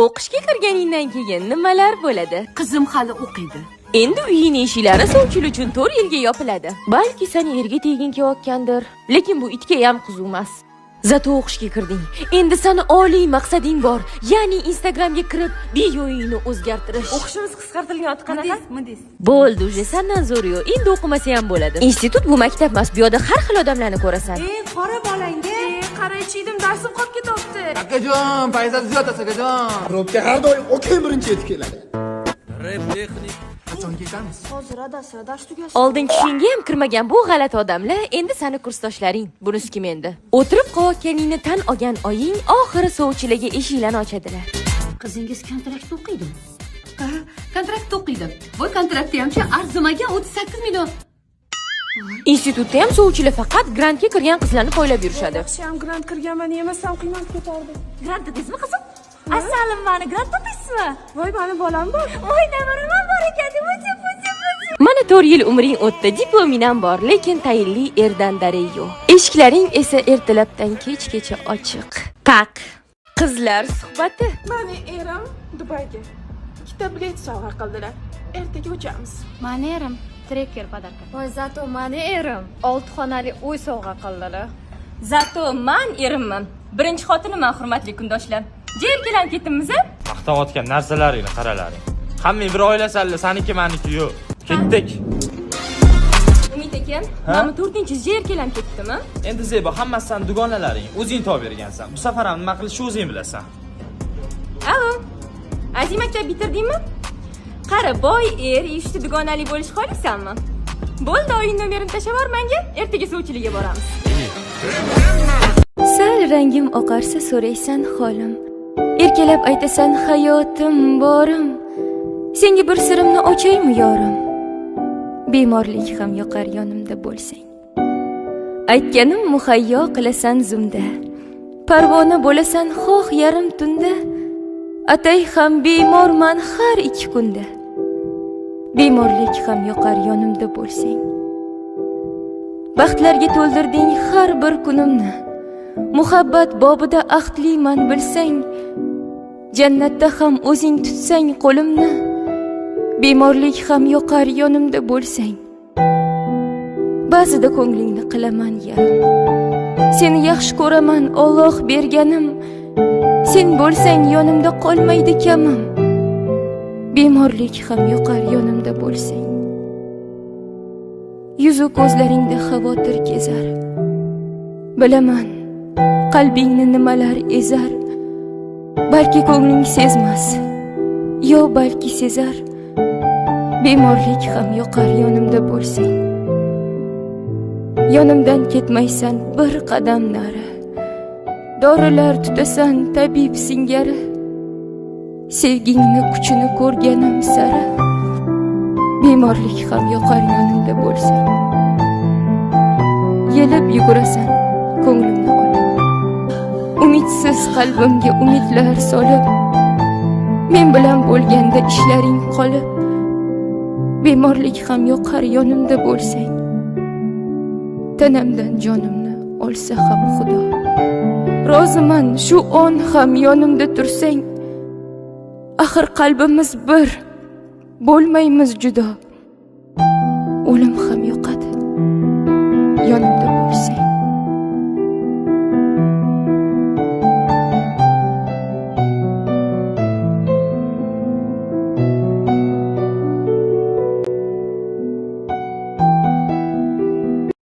O'qishga kirganingdan keyin nimalar bo'ladi? Qizim hali o'qiydi. Endi uying eshiklari sovchilar uchun 4 yilga yopiladi. Balki seni erga tegin kelayotgandir, lekin bu itga ham qizuv Zato o'qishga kirding. Endi seni oliy maqsading bor, ya'ni Instagramga kirib biyoyingni o'zgartirish. O'qishimiz qisqartirilgan qanaqa? Bo'ldi, uje sendan zo'r yo'q. Endi o'qimasa ham bo'ladi. Institut bu maktab emas, bu yerda har xil odamlarni ko'rasan. Qora bolangga. Qara ichdim, darsim qolib ketyapti. Akajon, payzat ziyotasi akajon. Robga har doim o'qing birinchi yetib keladi. Rep texnik. Qachon ketamiz? Hozir adasi, dars tugasin. Oldin tushingga ham kirmagan bu g'alati odamlar endi seni kursdoshlaring. Bunisi kim endi? O'tirib qolayotganingni tan olgan oying oxiri sovchilarga eshiklarni ochadilar. Qizingiz kontrakt o'qiydi. Ha, kontrakt o'qiydi. Bu kontraktda hamcha arzimagan 38 million. Institutda ham sovchilar faqat grantga kirgan qizlarni poylab yurishadi. Yaxshi ham grant kirganman, yemasam qiynalib ketardi. Grant dedingizmi qizim? Assalim, mani grant to'playsizmi? Voy, mani bolam bor. Voy, navaraman bor ekan. Mana 4 yil umring o'tdi, diploming ham bor, lekin tayinli erdan daray yo'q. Eshiklaring esa ertalabdan kechgacha ochiq. Taq. Qizlar suhbati. Mani erim Dubayga 2 bilet sovg'a qildilar. Ertaga uchamiz. Mani erim trekker podarka. Voy, zato mani erim 6 xonali uy sovg'a qildilar. Zato men erimman. Birinchi xotiniman, hurmatli kundoshlar. Jerkilan ketdimiz? Maqtayotgan narsalaringni qaralaring. Hammang bir oilasanlar, saniki meniki yo'q. Ketdik. Umid ekan, mana 4-chi jerkilan ketdimi? Endi Zebo, hammasi san dugonalaring, o'zing top bergansan. Bu safar ham nima qilishni o'zing bilasan. Alo. Aziz maktab bitirdingmi? Qara, boy ishda dugonalik bo'lish xohlaysanmi? Bo'ldi, oying nomerini tashlab yubor menga. Ertaga sovchilikka boramiz. Sal rangim oqarsa so'raysan holim. Erkalab aytasan hayotim borim. Senga bir sirimni ochaymi yorim? Bemorlik ham yoqar yonimda bo'lsang. Aytganim muhayyo qilasan zumda. Parvona bo'lasan xoh yarim tunda. Atay ham bemorman har 2 kunda. Bemorlik ham yoqar yonimda bo'lsang. Baxtlarga to'ldirding har bir kunimni. Muhabbat bobida ahdliman bilsang. Jannatda ham o'zing tutsang qo'limni. Bemorlik ham yoqar yonimda bo'lsang. Ba'zida ko'nglingni qilaman yarim. Seni yaxshi ko'raman, Alloh berganim. Sen bo'lsang yonimda qolmaydi kamim. Bemorlik ham yoqar yonimda bo'lsang. Yuzu ko'zlaringda xavotir kezar. Bilaman, qalbingni nimalar ezar. Balki ko'ngling sezmas, yo balki sezar. Bemorlik ham yoqar yonimda bo'lsang. Yonimdan ketmaysan bir qadam nari. Dorilar tutasan tabib singari. Sevgingni kuchini ko'rganim sari. Bemorlik ham yoqar yonimda bo'lsang. Yelib yugurasan ko'nglimni olib. Umidsiz qalbimga umidlar solib. Men bilan bo'lganda ishlaring qolib. Bemorlik ham yoqar yonimda bo'lsang. Tanamdan jonimni olsa ham Xudo. Roziman shu on ham yonimda tursang. Axir qalbimiz bir, bo'lmaymiz judo. O'lim ham yoqadi yonimda bo'lsang.